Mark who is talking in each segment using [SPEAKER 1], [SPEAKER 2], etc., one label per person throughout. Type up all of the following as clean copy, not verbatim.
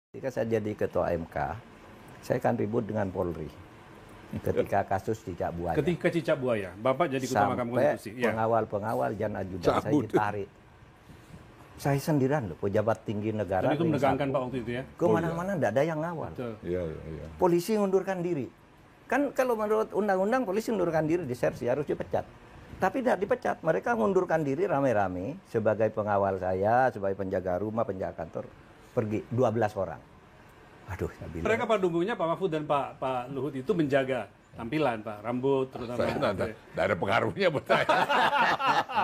[SPEAKER 1] Ketika saya jadi ketua MK, saya akan ribut dengan Polri. Ketika kasus cicak buaya.
[SPEAKER 2] Ketika cicak buaya, Bapak jadi ketua Mahkamah Konstitusi.
[SPEAKER 1] Sampai pengawal-pengawal dan ajudan saya ditarik. Saya sendirian loh, pejabat tinggi negara.
[SPEAKER 2] Dan itu menegangkan Pak waktu itu ya?
[SPEAKER 1] Kemana-mana tidak ada yang ngawal.
[SPEAKER 3] Iya.
[SPEAKER 1] Polisi mengundurkan diri. Kan kalau menurut undang-undang polisi mengundurkan diri disersi harus dipecat. Tapi tidak dipecat, mereka mengundurkan diri rame-rame sebagai pengawal saya, sebagai penjaga rumah, penjaga kantor, pergi 12 orang. Aduh, saya bilang.
[SPEAKER 2] Mereka pada umumnya Pak Mahfud dan Pak Luhut itu menjaga tampilan, Pak, rambut terutama.
[SPEAKER 3] Saya tidak ada pengaruhnya buat saya.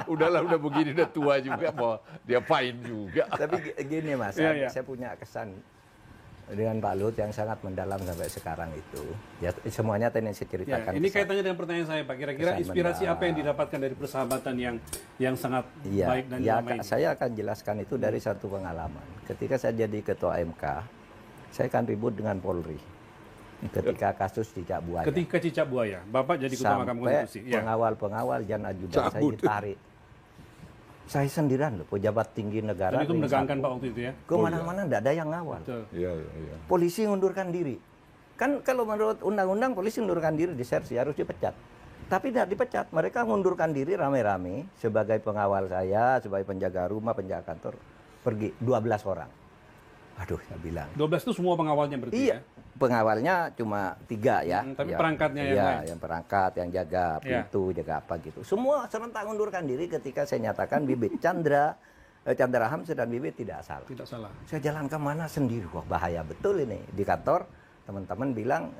[SPEAKER 3] Udahlah, udah begini, udah tua juga, mau dia fine juga.
[SPEAKER 1] Tapi gini Mas, saya punya kesan dengan Pak Luhut yang sangat mendalam sampai sekarang itu. Ya, semuanya tadi yang saya ceritakan.
[SPEAKER 2] Ini kaitannya dengan pertanyaan saya, Pak. Kira-kira inspirasi apa yang didapatkan dari persahabatan yang sangat baik dan lama ini?
[SPEAKER 1] Saya akan jelaskan itu dari satu pengalaman. Ketika saya jadi ketua MK, saya akan ribut dengan Polri. Ketika kasus cicak buaya.
[SPEAKER 2] Ketika cicak buaya, Bapak jadi ketua Mahkamah Konstitusi.
[SPEAKER 1] Pengawal-pengawal dan ajudan saya ditarik. Saya sendirian loh, pejabat tinggi negara.
[SPEAKER 2] Dan itu menegangkan Pak waktu itu ya?
[SPEAKER 1] Kemana-mana tidak ada yang ngawal.
[SPEAKER 3] Iya.
[SPEAKER 1] Polisi mengundurkan diri. Kan kalau menurut undang-undang polisi mengundurkan diri disersi harus dipecat. Tapi tidak dipecat, mereka mengundurkan diri rame-rame sebagai pengawal saya, sebagai penjaga rumah, penjaga kantor, pergi 12 orang. Aduh, saya bilang.
[SPEAKER 2] 12 itu semua pengawalnya berarti ya?
[SPEAKER 1] Pengawalnya cuma 3 ya.
[SPEAKER 2] Tapi perangkatnya yang lain?
[SPEAKER 1] Yang perangkat, yang jaga pintu, jaga apa gitu. Semua serentak mengundurkan diri ketika saya nyatakan Bibit Chandra Hamzah dan Bibit tidak salah.
[SPEAKER 2] Tidak salah.
[SPEAKER 1] Saya jalan kemana sendiri, wah bahaya betul ini. Di kantor, teman-teman bilang,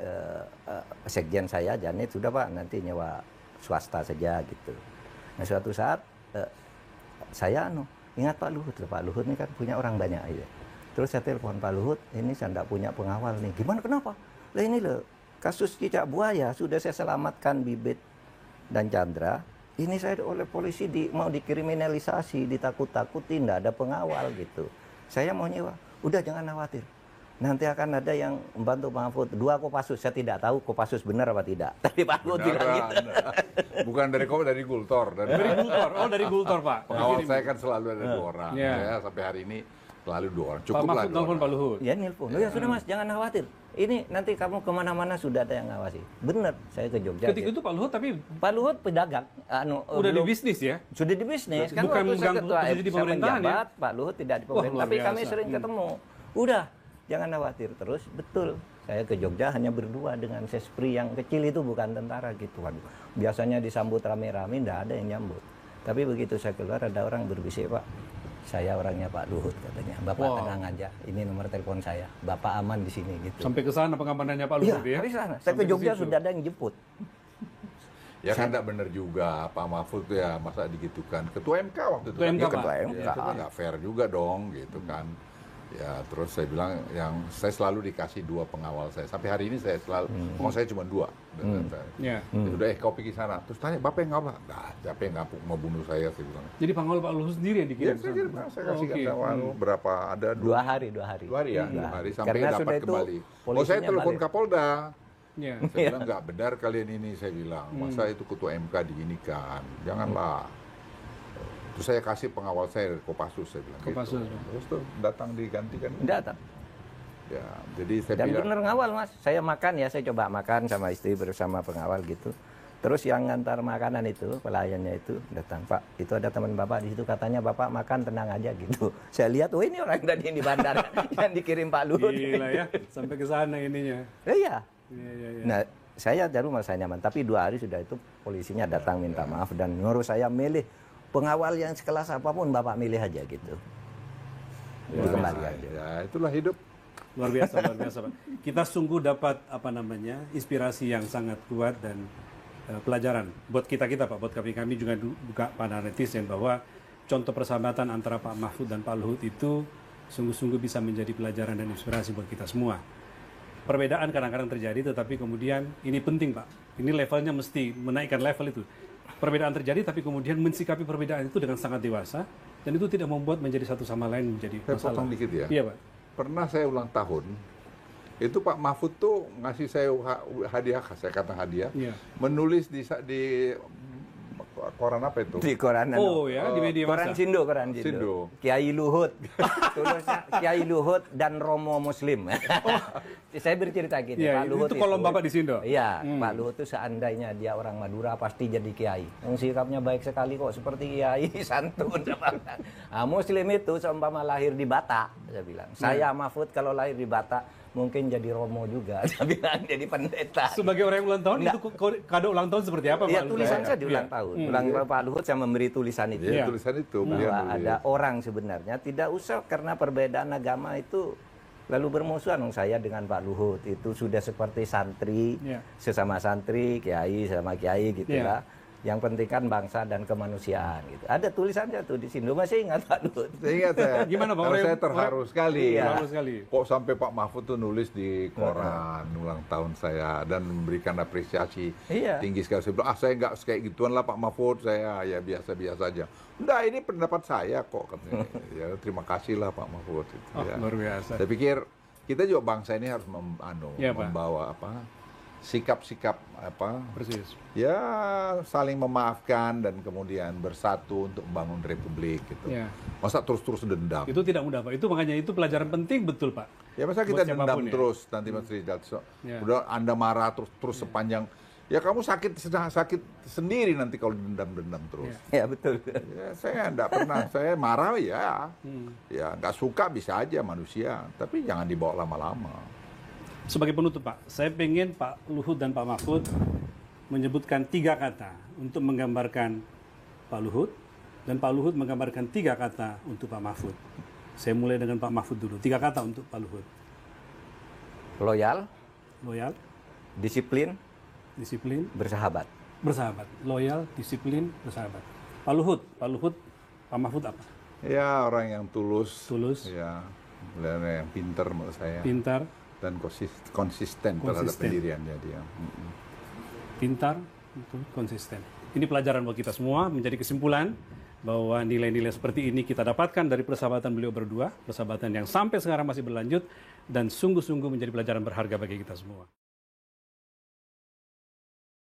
[SPEAKER 1] sekjen saya, Janet, sudah Pak, nanti nyewa swasta saja gitu. Nah suatu saat, saya ingat Pak Luhut ini kan punya orang banyak aja. Terus saya telepon Pak Luhut, ini saya tidak punya pengawal nih. Gimana kenapa? Lah ini loh, kasus cicak buaya sudah saya selamatkan Bibit dan Chandra. Ini saya oleh polisi mau dikriminalisasi, ditakut-takuti, tidak ada pengawal gitu. Saya mau nyewa, udah jangan khawatir. Nanti akan ada yang membantu Pak Mahfud. 2 Kopassus, saya tidak tahu Kopassus benar apa tidak. Tadi Pak Luhut bilang gitu.
[SPEAKER 3] Bukan dari Gultor.
[SPEAKER 2] Dari Gultor, dari Gultor Pak.
[SPEAKER 3] Pengawal saya kan selalu ada 2 orang. Ya, sampai hari ini selalu 2 orang. Cukup
[SPEAKER 2] Pak Mahfud telepon Pak Luhut.
[SPEAKER 1] Ya nelpon. Ya sudah Mas, jangan khawatir. Ini nanti kamu kemana-mana sudah ada yang ngawasi. Bener, saya ke Jogja.
[SPEAKER 2] Ketika itu Pak Luhut tapi
[SPEAKER 1] Pak Luhut pedagang.
[SPEAKER 2] Udah di bisnis ya?
[SPEAKER 1] Sudah di bisnis.
[SPEAKER 2] Kan bukan
[SPEAKER 1] mengganggu
[SPEAKER 2] di pemerintahan ya?
[SPEAKER 1] Pak Luhut tidak di pemerintahan. Tapi kami sering ketemu. Udah, jangan khawatir terus. Betul. Saya ke Jogja hanya berdua dengan Sespri yang kecil itu, bukan tentara gitu. Waduh. Biasanya disambut rame-rame, tidak ada yang nyambut. Tapi begitu saya keluar ada orang berbisik, Pak, saya orangnya Pak Luhut katanya. Bapak tenang aja, ini nomor telepon saya. Bapak aman di sini gitu.
[SPEAKER 2] Sampai ke sana pengamanannya Pak Luhut ya?
[SPEAKER 1] Iya, di sana. Saya ke Jogja sudah ada yang jemput.
[SPEAKER 3] Ya kan tidak benar juga Pak Mahfud tuh ya, masa digitukan. Ketua MK waktu itu.
[SPEAKER 1] Ketua MK.
[SPEAKER 3] Ya, itu nggak fair juga dong gitu kan. Ya terus saya bilang saya selalu dikasih 2 pengawal saya. Sampai hari ini saya selalu, saya cuma 2. Udah kau pergi sana. Terus tanya, Bapak yang ngapa? Nah, siapa yang mau bunuh saya bilang.
[SPEAKER 2] Jadi pengawal Pak Luhut sendiri yang dikirim?
[SPEAKER 3] Ya, saya kasih berapa, ada
[SPEAKER 1] 2 hari.
[SPEAKER 3] 2 hari ya? 2 hari sampai
[SPEAKER 1] karena
[SPEAKER 3] dapat kembali. Saya telepon Kapolda. Saya bilang, nggak benar kalian ini, saya bilang. Masa itu ketua MK diginikan? Janganlah. Terus saya kasih pengawal saya dari Kopassus, saya bilang
[SPEAKER 2] Kopassus.
[SPEAKER 3] gitu. Terus tuh datang digantikan.
[SPEAKER 1] Datang.
[SPEAKER 3] Ya, jadi saya
[SPEAKER 1] dan
[SPEAKER 3] bilang.
[SPEAKER 1] bener ngawal Mas. Saya makan ya, saya coba makan sama istri bersama pengawal gitu. Terus yang ngantar makanan itu, pelayannya itu datang, Pak, itu ada teman Bapak di situ, katanya Bapak makan tenang aja gitu. Saya lihat, ini orang tadi di bandara yang dikirim Pak Luhut.
[SPEAKER 2] Gila ya, sampai ke sana ininya.
[SPEAKER 1] Iya. Nah, saya baru merasa nyaman. Tapi 2 hari sudah itu polisinya datang minta maaf dan nyuruh saya milih pengawal yang sekelas apapun Bapak milih aja gitu. Dikembalikan.
[SPEAKER 3] Ya, itulah hidup.
[SPEAKER 2] Luar biasa Pak. Kita sungguh dapat inspirasi yang sangat kuat dan pelajaran buat kita Pak, buat kami juga pada netizen bahwa contoh persahabatan antara Pak Mahfud dan Pak Luhut itu sungguh-sungguh bisa menjadi pelajaran dan inspirasi buat kita semua. Perbedaan kadang-kadang terjadi, tetapi kemudian ini penting Pak. Ini levelnya mesti menaikkan level itu. Perbedaan terjadi, tapi kemudian mensikapi perbedaan itu dengan sangat dewasa, dan itu tidak membuat menjadi satu sama lain menjadi masalah.
[SPEAKER 3] Saya potong dikit ya.
[SPEAKER 2] Iya Pak.
[SPEAKER 3] Pernah saya ulang tahun, itu Pak Mahfud tuh ngasih saya hadiah, saya kata hadiah, menulis di koran apa itu?
[SPEAKER 1] Di koran.
[SPEAKER 2] Oh ya, di media
[SPEAKER 1] Koran
[SPEAKER 2] massa.
[SPEAKER 1] Sindo, koran Sindo.
[SPEAKER 3] Sindo.
[SPEAKER 1] Kiai Luhut. Tulisnya Kiai Luhut dan Romo Muslim. Saya bercerita gini,
[SPEAKER 2] Iya,
[SPEAKER 1] Pak Luhut
[SPEAKER 2] itu kolom Bapak di Sindo?
[SPEAKER 1] Iya, Pak Luhut itu seandainya dia orang Madura pasti jadi kiai. Yang sikapnya baik sekali kok, seperti kiai, santun. Nah, Muslim itu seumpama lahir di Batak, saya bilang. Saya Mahfud kalau lahir di Batak mungkin jadi Romo juga, saya bilang, jadi pendeta.
[SPEAKER 2] Sebagai orang yang ulang tahun,
[SPEAKER 1] Enggak.
[SPEAKER 2] itu kado ulang tahun seperti apa, Pak?
[SPEAKER 1] Iya,
[SPEAKER 2] Luhut?
[SPEAKER 1] tulisan saya di
[SPEAKER 2] Iya.
[SPEAKER 1] ulang tahun. Ulang tahun Pak Luhut saya memberi tulisan itu.
[SPEAKER 3] Iya,
[SPEAKER 2] Iya.
[SPEAKER 3] tulisan itu. beliau
[SPEAKER 1] Bahwa
[SPEAKER 3] nulis.
[SPEAKER 1] ada orang sebenarnya tidak usah karena perbedaan agama itu lalu bermusuhan. Saya dengan Pak Luhut itu sudah seperti santri,
[SPEAKER 2] Iya.
[SPEAKER 1] sesama santri, kiai sama kiai gitu
[SPEAKER 2] Iya.
[SPEAKER 1] lah. Yang penting kan bangsa dan kemanusiaan gitu. Ada tulisannya tuh di Sindo, masih ingat Pak Luhut?
[SPEAKER 3] Saya ingat saya.
[SPEAKER 2] Gimana, Pak?
[SPEAKER 3] Kalau
[SPEAKER 2] Orang-
[SPEAKER 3] saya terharu sekali.
[SPEAKER 1] Iya.
[SPEAKER 2] Terlalu sekali.
[SPEAKER 3] Kok sampai Pak Mahfud tuh nulis di koran ulang tahun saya dan memberikan apresiasi
[SPEAKER 1] Iya.
[SPEAKER 3] tinggi sekali. Saya bilang, saya nggak kayak gituan lah Pak Mahfud, saya ya biasa-biasa aja. Enggak, ini pendapat saya kok katanya. Ya terima kasih lah Pak Mahfud. Gitu,
[SPEAKER 2] Oh,
[SPEAKER 3] ya.
[SPEAKER 2] luar biasa.
[SPEAKER 3] Saya pikir kita juga bangsa ini harus
[SPEAKER 2] Iya, Pak.
[SPEAKER 3] membawa sikap-sikap
[SPEAKER 2] Persis.
[SPEAKER 3] ya saling memaafkan dan kemudian bersatu untuk membangun republik gitu.
[SPEAKER 2] Iya.
[SPEAKER 3] Masa terus-terus dendam?
[SPEAKER 2] Itu tidak mudah, Pak. Itu makanya itu pelajaran penting betul, Pak.
[SPEAKER 3] Ya masa
[SPEAKER 2] Buat
[SPEAKER 3] kita
[SPEAKER 2] siapapun
[SPEAKER 3] dendam
[SPEAKER 2] ya.
[SPEAKER 3] terus nanti Mas Rizal.
[SPEAKER 2] Ya.
[SPEAKER 3] Udah Anda marah terus sepanjang ya kamu sakit sendiri nanti kalau dendam-dendam terus.
[SPEAKER 1] Ya betul.
[SPEAKER 3] Ya, saya enggak pernah, saya marah ya. Ya nggak suka bisa aja manusia, tapi jangan dibawa lama-lama.
[SPEAKER 2] Sebagai penutup, Pak, saya pengen Pak Luhut dan Pak Mahfud menyebutkan 3 kata untuk menggambarkan Pak Luhut, dan Pak Luhut menggambarkan 3 kata untuk Pak Mahfud. Saya mulai dengan Pak Mahfud dulu. 3 kata untuk Pak Luhut.
[SPEAKER 1] Loyal,
[SPEAKER 2] Loyal,
[SPEAKER 1] disiplin,
[SPEAKER 2] disiplin,
[SPEAKER 1] bersahabat.
[SPEAKER 2] bersahabat. Loyal, disiplin, bersahabat. Pak Luhut, Pak Mahfud apa?
[SPEAKER 3] Ya orang yang tulus.
[SPEAKER 2] Tulus.
[SPEAKER 3] Ya, dan yang pinter menurut saya.
[SPEAKER 2] Pintar,
[SPEAKER 3] Dan konsisten terhadap
[SPEAKER 2] Konsisten.
[SPEAKER 3] pendiriannya dia.
[SPEAKER 2] pintar, konsisten. Ini pelajaran buat kita semua, menjadi kesimpulan bahwa nilai-nilai seperti ini kita dapatkan dari persahabatan beliau berdua, persahabatan yang sampai sekarang masih berlanjut dan sungguh-sungguh menjadi pelajaran berharga bagi kita semua.